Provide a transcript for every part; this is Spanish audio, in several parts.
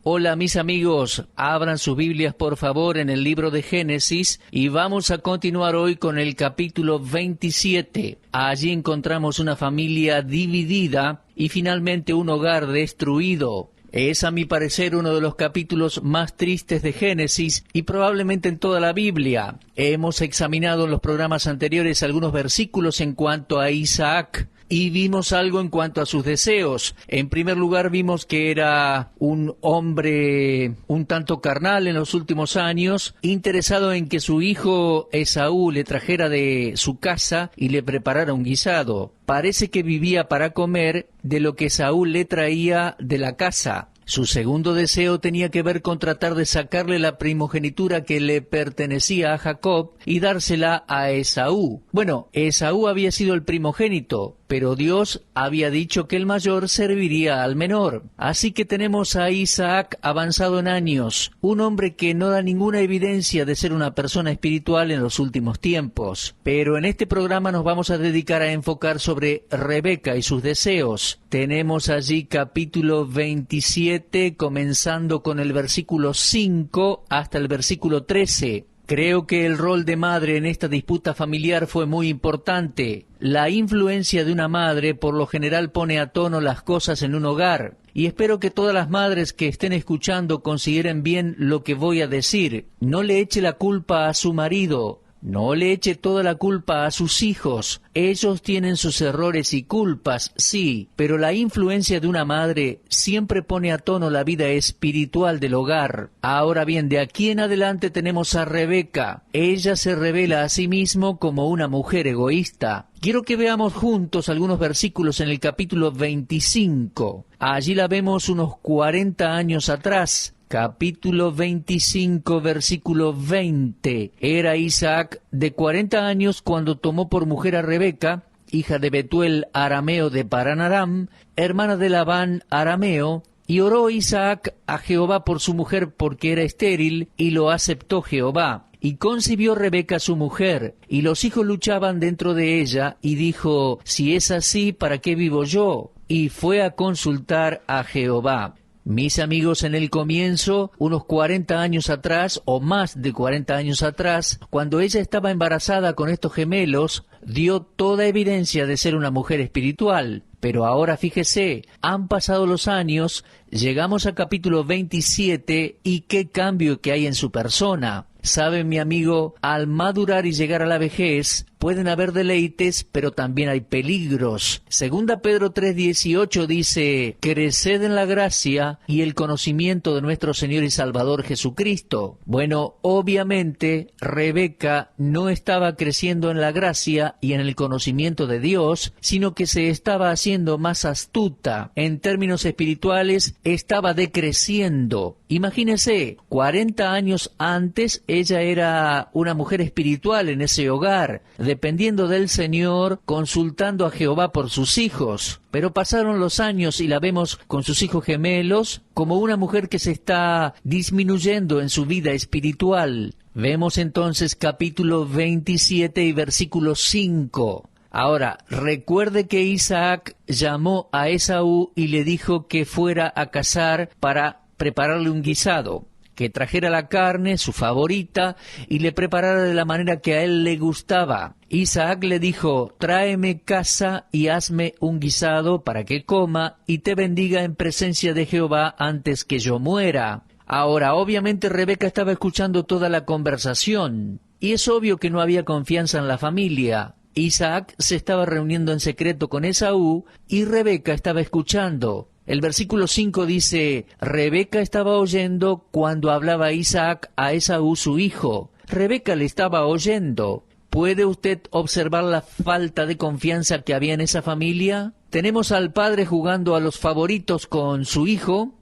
Hola mis amigos, abran sus Biblias por favor en el libro de Génesis y vamos a continuar hoy con el capítulo 27. Allí encontramos una familia dividida y finalmente un hogar destruido. Es a mi parecer uno de los capítulos más tristes de Génesis y probablemente en toda la Biblia. Hemos examinado en los programas anteriores algunos versículos en cuanto a Isaac. Y vimos algo en cuanto a sus deseos. En primer lugar vimos que era un hombre un tanto carnal en los últimos años, interesado en que su hijo Esaú le trajera de su casa y le preparara un guisado. Parece que vivía para comer de lo que Esaú le traía de la casa. Su segundo deseo tenía que ver con tratar de sacarle la primogenitura que le pertenecía a Jacob y dársela a Esaú. Bueno, Esaú había sido el primogénito, pero Dios había dicho que el mayor serviría al menor. Así que tenemos a Isaac avanzado en años, un hombre que no da ninguna evidencia de ser una persona espiritual en los últimos tiempos. Pero en este programa nos vamos a dedicar a enfocar sobre Rebeca y sus deseos. Tenemos allí capítulo 27, comenzando con el versículo 5 hasta el versículo 13. Creo que el rol de madre en esta disputa familiar fue muy importante. La influencia de una madre por lo general pone a tono las cosas en un hogar. Y espero que todas las madres que estén escuchando consideren bien lo que voy a decir. No le eche la culpa a su marido. No le eche toda la culpa a sus hijos. Ellos tienen sus errores y culpas, sí, pero la influencia de una madre siempre pone a tono la vida espiritual del hogar. Ahora bien, de aquí en adelante tenemos a Rebeca. Ella se revela a sí misma como una mujer egoísta. Quiero que veamos juntos algunos versículos en el capítulo 25. Allí la vemos unos 40 años atrás. Capítulo 25, versículo 20. Era Isaac de 40 años cuando tomó por mujer a Rebeca, hija de Betuel arameo de Paran Aram, hermana de Labán arameo, y oró Isaac a Jehová por su mujer porque era estéril, y lo aceptó Jehová. Y concibió Rebeca su mujer, y los hijos luchaban dentro de ella, y dijo, si es así, ¿para qué vivo yo? Y fue a consultar a Jehová. Mis amigos, en el comienzo, unos 40 años atrás, o más de 40 años atrás, cuando ella estaba embarazada con estos gemelos, dio toda evidencia de ser una mujer espiritual. Pero ahora fíjese, han pasado los años, llegamos al capítulo 27 y qué cambio que hay en su persona. Sabe, mi amigo, al madurar y llegar a la vejez, pueden haber deleites, pero también hay peligros. Segunda Pedro 3:18 dice, creced en la gracia y el conocimiento de nuestro Señor y Salvador Jesucristo. Bueno, obviamente, Rebeca no estaba creciendo en la gracia y en el conocimiento de Dios, sino que se estaba haciendo más astuta. En términos espirituales, estaba decreciendo. Imagínese, 40 años antes, ella era una mujer espiritual en ese hogar, dependiendo del Señor, consultando a Jehová por sus hijos. Pero pasaron los años y la vemos con sus hijos gemelos como una mujer que se está disminuyendo en su vida espiritual. Vemos entonces capítulo 27 y versículo 5. Ahora, recuerde que Isaac llamó a Esaú y le dijo que fuera a cazar para prepararle un guisado, que trajera la carne, su favorita, y le preparara de la manera que a él le gustaba. Isaac le dijo, tráeme caza y hazme un guisado para que coma y te bendiga en presencia de Jehová antes que yo muera. Ahora, obviamente Rebeca estaba escuchando toda la conversación, y es obvio que no había confianza en la familia. Isaac se estaba reuniendo en secreto con Esaú, y Rebeca estaba escuchando. El versículo 5 dice, Rebeca estaba oyendo cuando hablaba Isaac a Esaú su hijo. Rebeca le estaba oyendo. ¿Puede usted observar la falta de confianza que había en esa familia? Tenemos al padre jugando a los favoritos con su hijo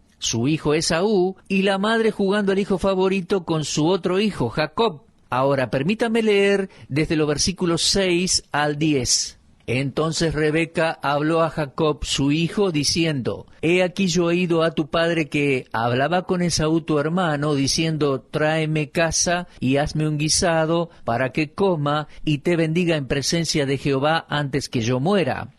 Esaú, y la madre jugando al hijo favorito con su otro hijo, Jacob. Ahora, permítame leer desde los versículos 6 al 10. Entonces Rebeca habló a Jacob su hijo, diciendo, He aquí yo he oído a tu padre que hablaba con Esaú tu hermano, diciendo, Tráeme caza y hazme un guisado para que coma y te bendiga en presencia de Jehová antes que yo muera.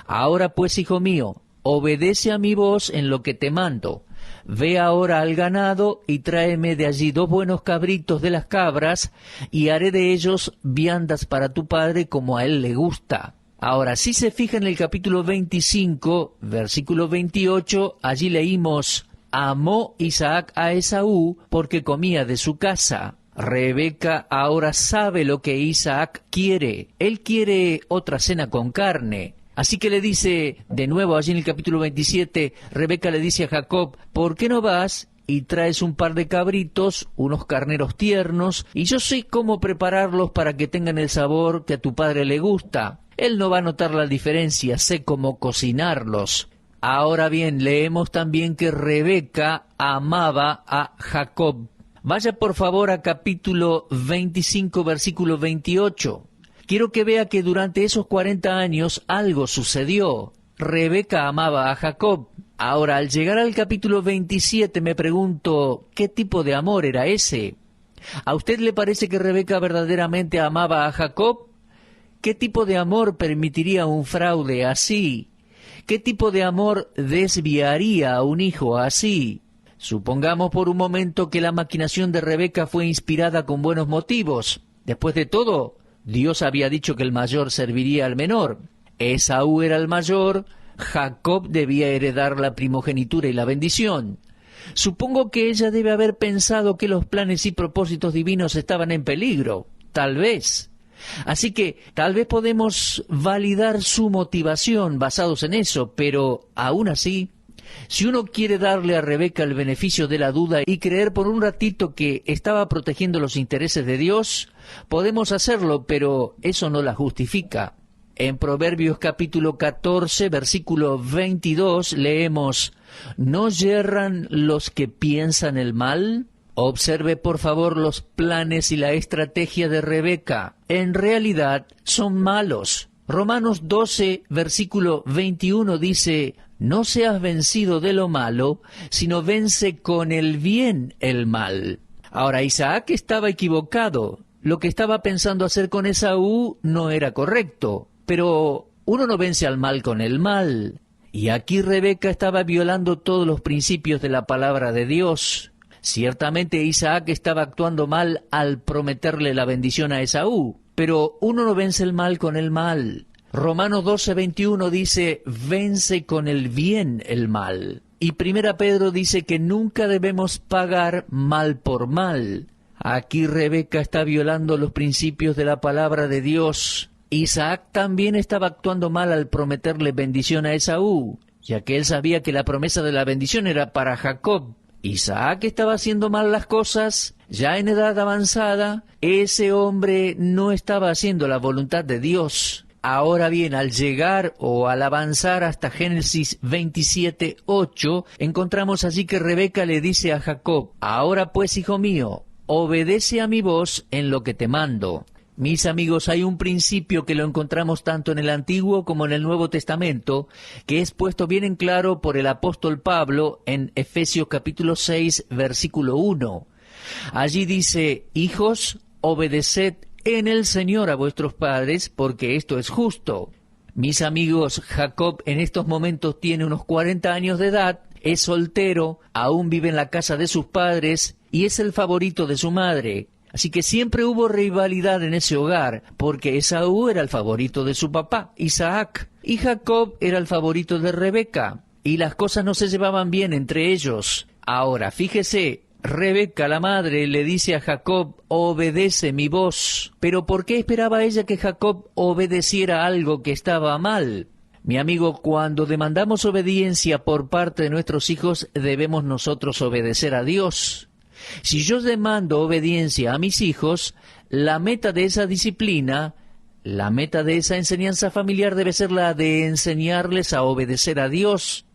Ahora pues, hijo mío, obedece a mi voz en lo que te mando. ve ahora al ganado y tráeme de allí 2 buenos cabritos de las cabras, y haré de ellos viandas para tu padre como a él le gusta. Ahora, si se fija en el capítulo 25, versículo 28, allí leímos: amó Isaac a Esaú porque comía de su casa. Rebeca ahora sabe lo que Isaac quiere. Él quiere otra cena con carne. Así que le dice, de nuevo allí en el capítulo 27, Rebeca le dice a Jacob: ¿por qué no vas y traes un par de cabritos, unos carneros tiernos, y yo sé cómo prepararlos para que tengan el sabor que a tu padre le gusta? Él no va a notar la diferencia, sé cómo cocinarlos. Ahora bien, leemos también que Rebeca amaba a Jacob. Vaya por favor a capítulo 25, versículo 28. Quiero que vea que durante esos 40 años algo sucedió. Rebeca amaba a Jacob. Ahora, al llegar al capítulo 27, me pregunto, ¿qué tipo de amor era ese? ¿A usted le parece que Rebeca verdaderamente amaba a Jacob? ¿Qué tipo de amor permitiría un fraude así? ¿Qué tipo de amor desviaría a un hijo así? Supongamos por un momento que la maquinación de Rebeca fue inspirada con buenos motivos. Después de todo, Dios había dicho que el mayor serviría al menor. Esaú era el mayor, Jacob debía heredar la primogenitura y la bendición. Supongo que ella debe haber pensado que los planes y propósitos divinos estaban en peligro. Tal vez. Así que tal vez podemos validar su motivación basados en eso, pero aún así, si uno quiere darle a Rebeca el beneficio de la duda y creer por un ratito que estaba protegiendo los intereses de Dios, podemos hacerlo, pero eso no la justifica. En Proverbios capítulo 14, versículo 22, leemos: ¿no yerran los que piensan el mal? Observe por favor los planes y la estrategia de Rebeca. En realidad son malos. Romanos 12, versículo 21 dice: no seas vencido de lo malo, sino vence con el bien el mal. Ahora, Isaac estaba equivocado. Lo que estaba pensando hacer con Esaú no era correcto. Pero uno no vence al mal con el mal. Y aquí Rebeca estaba violando todos los principios de la palabra de Dios. Ciertamente Isaac estaba actuando mal al prometerle la bendición a Esaú, pero uno no vence el mal con el mal. Romanos 12:21 dice: vence con el bien el mal. Y Primera Pedro dice que nunca debemos pagar mal por mal. Aquí Rebeca está violando los principios de la palabra de Dios. Isaac también estaba actuando mal al prometerle bendición a Esaú, ya que él sabía que la promesa de la bendición era para Jacob. Isaac estaba haciendo mal las cosas, ya en edad avanzada. Ese hombre no estaba haciendo la voluntad de Dios. Ahora bien, al llegar o al avanzar hasta Génesis 27:8, encontramos allí que Rebeca le dice a Jacob: ahora pues, hijo mío, obedece a mi voz en lo que te mando. Mis amigos, hay un principio que lo encontramos tanto en el Antiguo como en el Nuevo Testamento, que es puesto bien en claro por el apóstol Pablo en Efesios capítulo 6, versículo 1. Allí dice: hijos, obedeced en el Señor a vuestros padres, porque esto es justo. Mis amigos, Jacob en estos momentos tiene unos 40 años de edad, es soltero, aún vive en la casa de sus padres y es el favorito de su madre. Así que siempre hubo rivalidad en ese hogar, porque Esaú era el favorito de su papá, Isaac, y Jacob era el favorito de Rebeca, y las cosas no se llevaban bien entre ellos. Ahora, fíjese, Rebeca, la madre, le dice a Jacob: obedece mi voz. Pero ¿por qué esperaba ella que Jacob obedeciera algo que estaba mal? Mi amigo, cuando demandamos obediencia por parte de nuestros hijos, debemos nosotros obedecer a Dios. Si yo demando obediencia a mis hijos, la meta de esa disciplina, la meta de esa enseñanza familiar debe ser la de enseñarles a obedecer a Dios.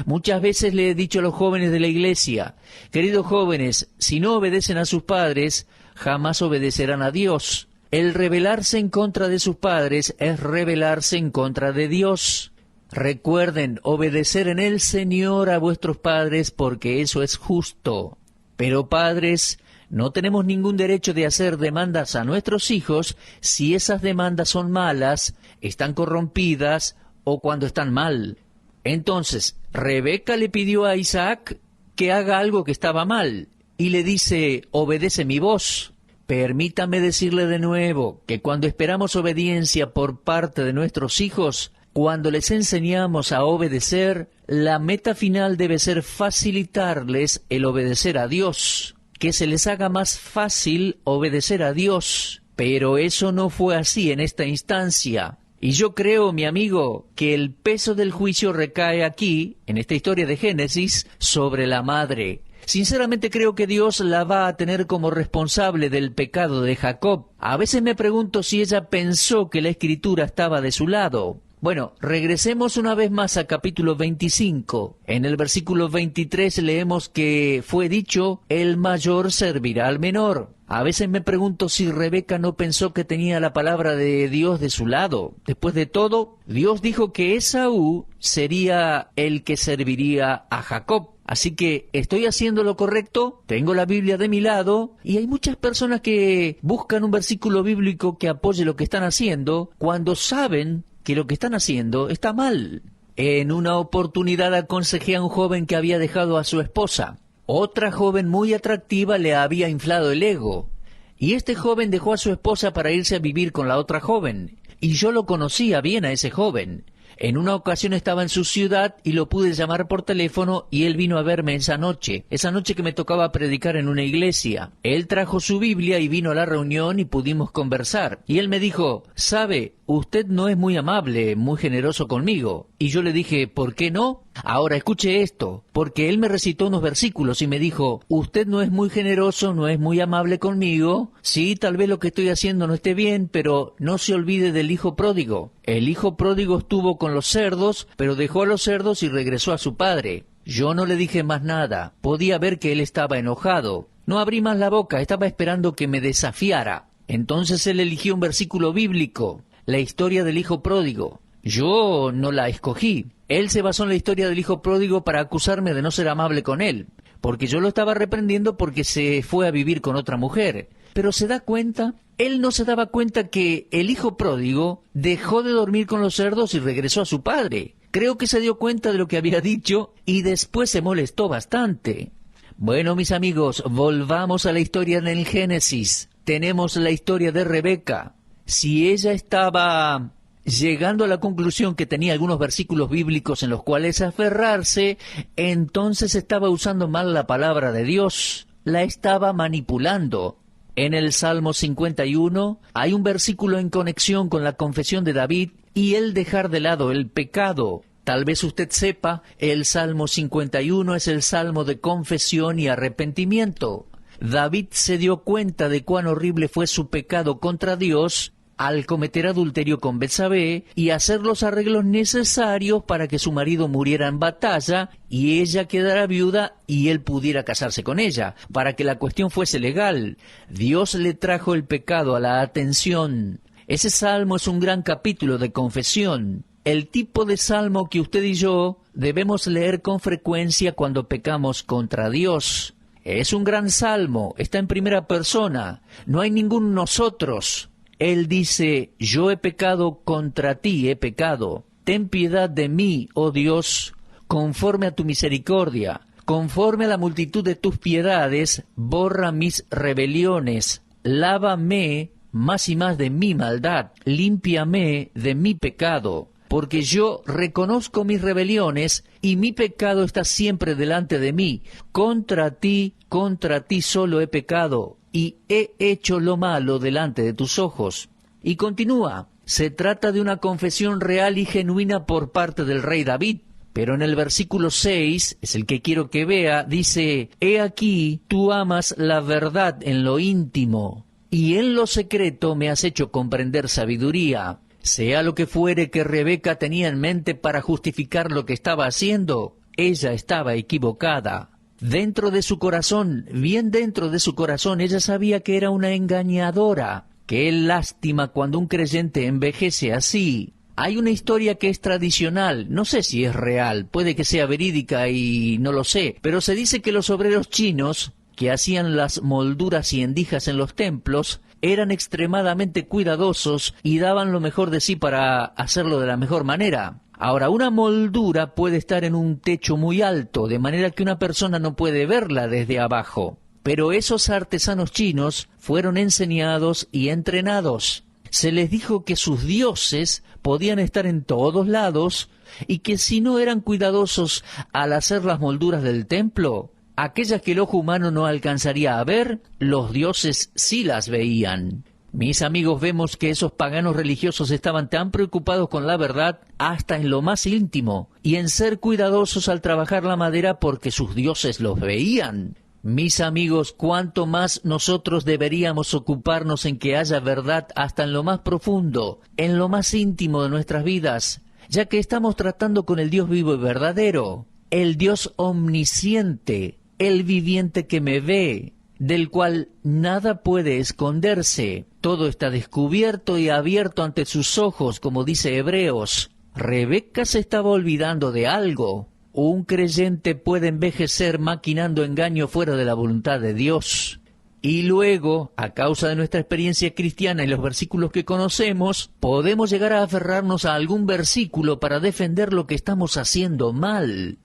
Muchas veces le he dicho a los jóvenes de la iglesia: queridos jóvenes, si no obedecen a sus padres, jamás obedecerán a Dios. El rebelarse en contra de sus padres es rebelarse en contra de Dios. Recuerden, obedecer en el Señor a vuestros padres, porque eso es justo. Pero padres, no tenemos ningún derecho de hacer demandas a nuestros hijos si esas demandas son malas, están corrompidas o cuando están mal. Entonces, Rebeca le pidió a Isaac que haga algo que estaba mal, y le dice, obedece mi voz. Permítame decirle de nuevo que cuando esperamos obediencia por parte de nuestros hijos, cuando les enseñamos a obedecer, la meta final debe ser facilitarles el obedecer a Dios, que se les haga más fácil obedecer a Dios. Pero eso no fue así en esta instancia. Y yo creo, mi amigo, que el peso del juicio recae aquí, en esta historia de Génesis, sobre la madre. Sinceramente creo que Dios la va a tener como responsable del pecado de Jacob. A veces me pregunto si ella pensó que la Escritura estaba de su lado. Bueno, regresemos una vez más a capítulo 25. En el versículo 23 leemos que fue dicho, el mayor servirá al menor. A veces me pregunto si Rebeca no pensó que tenía la palabra de Dios de su lado. Después de todo, Dios dijo que Esaú sería el que serviría a Jacob. Así que, ¿estoy haciendo lo correcto? Tengo la Biblia de mi lado y hay muchas personas que buscan un versículo bíblico que apoye lo que están haciendo cuando saben que lo que están haciendo está mal. En una oportunidad aconsejé a un joven que había dejado a su esposa. Otra joven muy atractiva le había inflado el ego. Y este joven dejó a su esposa para irse a vivir con la otra joven. Y yo lo conocía bien a ese joven. En una ocasión estaba en su ciudad y lo pude llamar por teléfono y él vino a verme esa noche que me tocaba predicar en una iglesia. Él trajo su Biblia y vino a la reunión y pudimos conversar. Y él me dijo, ¿sabe? Usted no es muy amable, muy generoso conmigo. Y yo le dije, ¿por qué no? Ahora escuche esto, porque él me recitó unos versículos y me dijo, usted no es muy generoso, no es muy amable conmigo. Sí, tal vez lo que estoy haciendo no esté bien, pero no se olvide del hijo pródigo. El hijo pródigo estuvo con los cerdos, pero dejó a los cerdos y regresó a su padre. Yo no le dije más nada. Podía ver que él estaba enojado. No abrí más la boca, estaba esperando que me desafiara. Entonces él eligió un versículo bíblico, la historia del hijo pródigo. Yo no la escogí. Él se basó en la historia del hijo pródigo para acusarme de no ser amable con él, porque yo lo estaba reprendiendo porque se fue a vivir con otra mujer. Pero ¿se da cuenta? Él no se daba cuenta que el hijo pródigo dejó de dormir con los cerdos y regresó a su padre. Creo que se dio cuenta de lo que había dicho y después se molestó bastante. Bueno, mis amigos, volvamos a la historia en el Génesis. Tenemos la historia de Rebeca. Si ella estaba llegando a la conclusión que tenía algunos versículos bíblicos en los cuales aferrarse, entonces estaba usando mal la palabra de Dios, la estaba manipulando. En el Salmo 51 hay un versículo en conexión con la confesión de David y el dejar de lado el pecado. Tal vez usted sepa, el Salmo 51 es el Salmo de confesión y arrepentimiento. David se dio cuenta de cuán horrible fue su pecado contra Dios al cometer adulterio con Betsabé y hacer los arreglos necesarios para que su marido muriera en batalla y ella quedara viuda y él pudiera casarse con ella, para que la cuestión fuese legal. Dios le trajo el pecado a la atención. Ese salmo es un gran capítulo de confesión. El tipo de salmo que usted y yo debemos leer con frecuencia cuando pecamos contra Dios. Es un gran salmo, está en primera persona, no hay ningún nosotros. Él dice, yo he pecado contra ti, he pecado. Ten piedad de mí, oh Dios, conforme a tu misericordia. Conforme a la multitud de tus piedades, borra mis rebeliones. Lávame más y más de mi maldad. Límpiame de mi pecado. Porque yo reconozco mis rebeliones y mi pecado está siempre delante de mí. Contra ti solo he pecado y he hecho lo malo delante de tus ojos. Y continúa, se trata de una confesión real y genuina por parte del rey David. Pero en el versículo 6, es el que quiero que vea, dice, he aquí, tú amas la verdad en lo íntimo, y en lo secreto me has hecho comprender sabiduría. Sea lo que fuere que Rebeca tenía en mente para justificar lo que estaba haciendo, ella estaba equivocada. Dentro de su corazón, bien dentro de su corazón, ella sabía que era una engañadora. Qué lástima cuando un creyente envejece así. Hay una historia que es tradicional, no sé si es real, puede que sea verídica y no lo sé, pero se dice que los obreros chinos que hacían las molduras y endijas en los templos eran extremadamente cuidadosos y daban lo mejor de sí para hacerlo de la mejor manera. Ahora, una moldura puede estar en un techo muy alto, de manera que una persona no puede verla desde abajo. Pero esos artesanos chinos fueron enseñados y entrenados. Se les dijo que sus dioses podían estar en todos lados y que si no eran cuidadosos al hacer las molduras del templo, aquellas que el ojo humano no alcanzaría a ver, los dioses sí las veían. Mis amigos, vemos que esos paganos religiosos estaban tan preocupados con la verdad hasta en lo más íntimo y en ser cuidadosos al trabajar la madera porque sus dioses los veían. Mis amigos, cuánto más nosotros deberíamos ocuparnos en que haya verdad hasta en lo más profundo, en lo más íntimo de nuestras vidas, ya que estamos tratando con el Dios vivo y verdadero, el Dios omnisciente, el viviente que me ve, del cual nada puede esconderse. Todo está descubierto y abierto ante sus ojos, como dice Hebreos. Rebeca se estaba olvidando de algo. Un creyente puede envejecer maquinando engaño fuera de la voluntad de Dios. Y luego, a causa de nuestra experiencia cristiana y los versículos que conocemos, podemos llegar a aferrarnos a algún versículo para defender lo que estamos haciendo mal.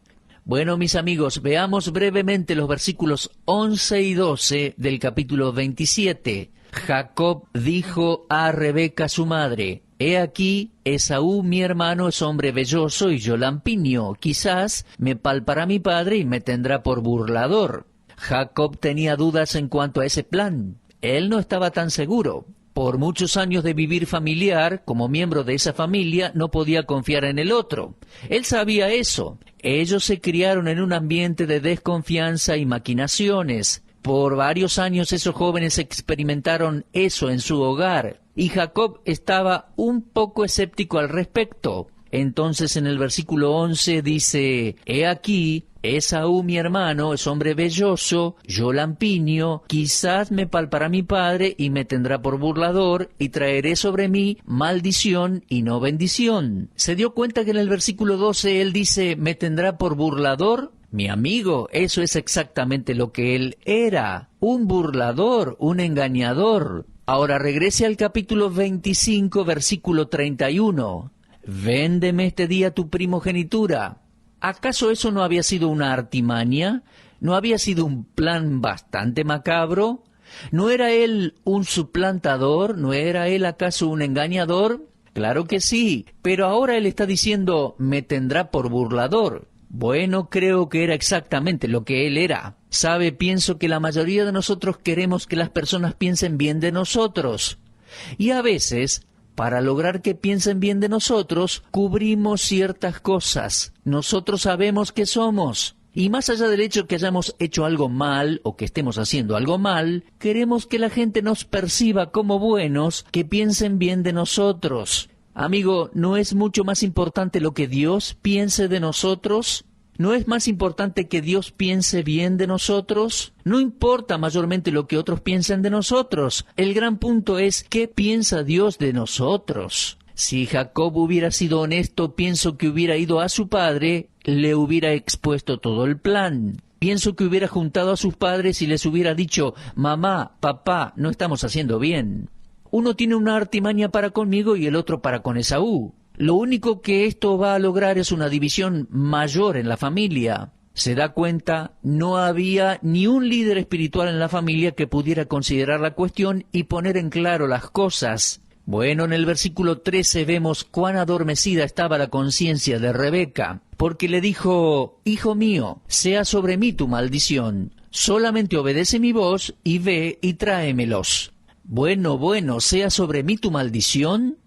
Bueno, mis amigos, veamos brevemente los versículos 11 y 12 del capítulo 27. Jacob dijo a Rebeca su madre: «He aquí, Esaú mi hermano es hombre velloso y yo lampiño. Quizás me palpará mi padre y me tendrá por burlador». Jacob tenía dudas en cuanto a ese plan. Él no estaba tan seguro. Por muchos años de vivir familiar, como miembro de esa familia, no podía confiar en el otro. Él sabía eso. Ellos se criaron en un ambiente de desconfianza y maquinaciones. Por varios años esos jóvenes experimentaron eso en su hogar, y Jacob estaba un poco escéptico al respecto. Entonces en el versículo 11 dice: «He aquí, Esaú mi hermano es hombre velloso, yo lampiño, quizás me palpará mi padre y me tendrá por burlador, y traeré sobre mí maldición y no bendición». ¿Se dio cuenta que en el versículo 12 él dice: «me tendrá por burlador»? Mi amigo, eso es exactamente lo que él era, un burlador, un engañador. Ahora regrese al capítulo 25, versículo 31. «Véndeme este día tu primogenitura». ¿Acaso eso no había sido una artimaña? ¿No había sido un plan bastante macabro? ¿No era él un suplantador? ¿No era él acaso un engañador? Claro que sí, pero ahora él está diciendo: «me tendrá por burlador». Bueno, creo que era exactamente lo que él era. Sabe, pienso que la mayoría de nosotros queremos que las personas piensen bien de nosotros. Y a veces, para lograr que piensen bien de nosotros, cubrimos ciertas cosas. Nosotros sabemos qué somos. Y más allá del hecho que hayamos hecho algo mal o que estemos haciendo algo mal, queremos que la gente nos perciba como buenos, que piensen bien de nosotros. Amigo, ¿no es mucho más importante lo que Dios piense de nosotros? ¿No es más importante que Dios piense bien de nosotros? No importa mayormente lo que otros piensen de nosotros. El gran punto es ¿qué piensa Dios de nosotros? Si Jacob hubiera sido honesto, pienso que hubiera ido a su padre, le hubiera expuesto todo el plan. Pienso que hubiera juntado a sus padres y les hubiera dicho: «Mamá, papá, no estamos haciendo bien. Uno tiene una artimaña para conmigo y el otro para con Esaú. Lo único que esto va a lograr es una división mayor en la familia». ¿Se da cuenta? No había ni un líder espiritual en la familia que pudiera considerar la cuestión y poner en claro las cosas. Bueno, en el versículo 13 vemos cuán adormecida estaba la conciencia de Rebeca, porque le dijo: «Hijo mío, sea sobre mí tu maldición. Solamente obedece mi voz y ve y tráemelos». Bueno, ¿sea sobre mí tu maldición?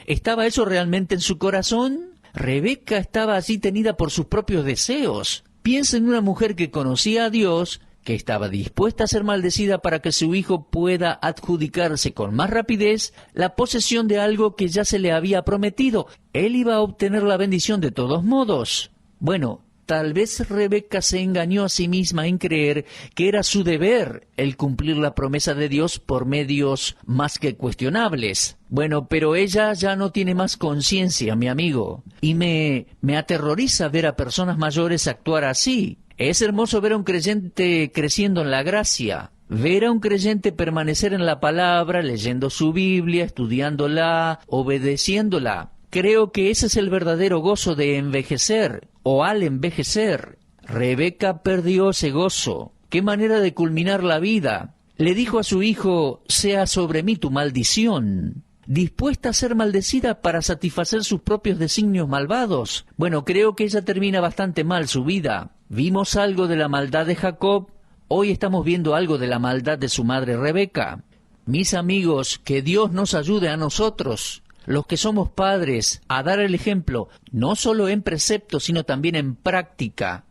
¿Estaba eso realmente en su corazón? Rebeca estaba así tenida por sus propios deseos. Piensa en una mujer que conocía a Dios, que estaba dispuesta a ser maldecida para que su hijo pueda adjudicarse con más rapidez la posesión de algo que ya se le había prometido. Él iba a obtener la bendición de todos modos. Bueno, tal vez Rebeca se engañó a sí misma en creer que era su deber el cumplir la promesa de Dios por medios más que cuestionables. Bueno, pero ella ya no tiene más conciencia, mi amigo, y me aterroriza ver a personas mayores actuar así. Es hermoso ver a un creyente creciendo en la gracia, ver a un creyente permanecer en la palabra, leyendo su Biblia, estudiándola, obedeciéndola. Creo que ese es el verdadero gozo de envejecer, o al envejecer. Rebeca perdió ese gozo. ¡Qué manera de culminar la vida! Le dijo a su hijo, sea sobre mí tu maldición, dispuesta a ser maldecida para satisfacer sus propios designios malvados. Bueno, creo que ella termina bastante mal su vida. Vimos algo de la maldad de Jacob, hoy estamos viendo algo de la maldad de su madre Rebeca. Mis amigos, que Dios nos ayude a nosotros, los que somos padres, a dar el ejemplo, no solo en precepto, sino también en práctica.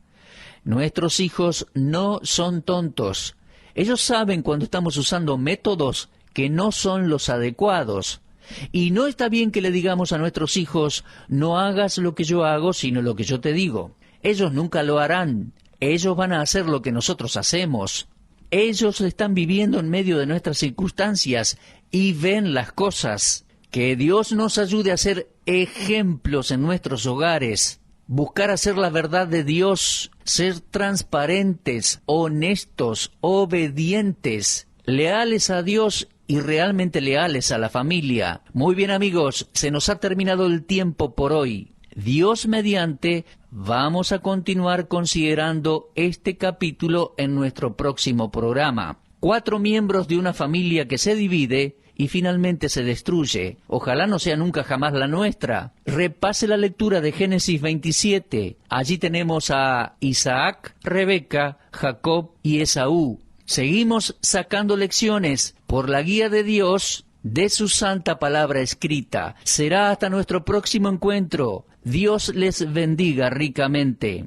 Nuestros hijos no son tontos. Ellos saben cuando estamos usando métodos que no son los adecuados. Y no está bien que le digamos a nuestros hijos, no hagas lo que yo hago, sino lo que yo te digo. Ellos nunca lo harán. Ellos van a hacer lo que nosotros hacemos. Ellos están viviendo en medio de nuestras circunstancias y ven las cosas. Que Dios nos ayude a ser ejemplos en nuestros hogares. Buscar hacer la verdad de Dios, ser transparentes, honestos, obedientes, leales a Dios y realmente leales a la familia. Muy bien, amigos, se nos ha terminado el tiempo por hoy. Dios mediante, vamos a continuar considerando este capítulo en nuestro próximo programa. 4 miembros de una familia que se divide y finalmente se destruye. Ojalá no sea nunca jamás la nuestra. Repase la lectura de Génesis 27. Allí tenemos a Isaac, Rebeca, Jacob y Esaú. Seguimos sacando lecciones por la guía de Dios de su santa palabra escrita. Será hasta nuestro próximo encuentro. Dios les bendiga ricamente.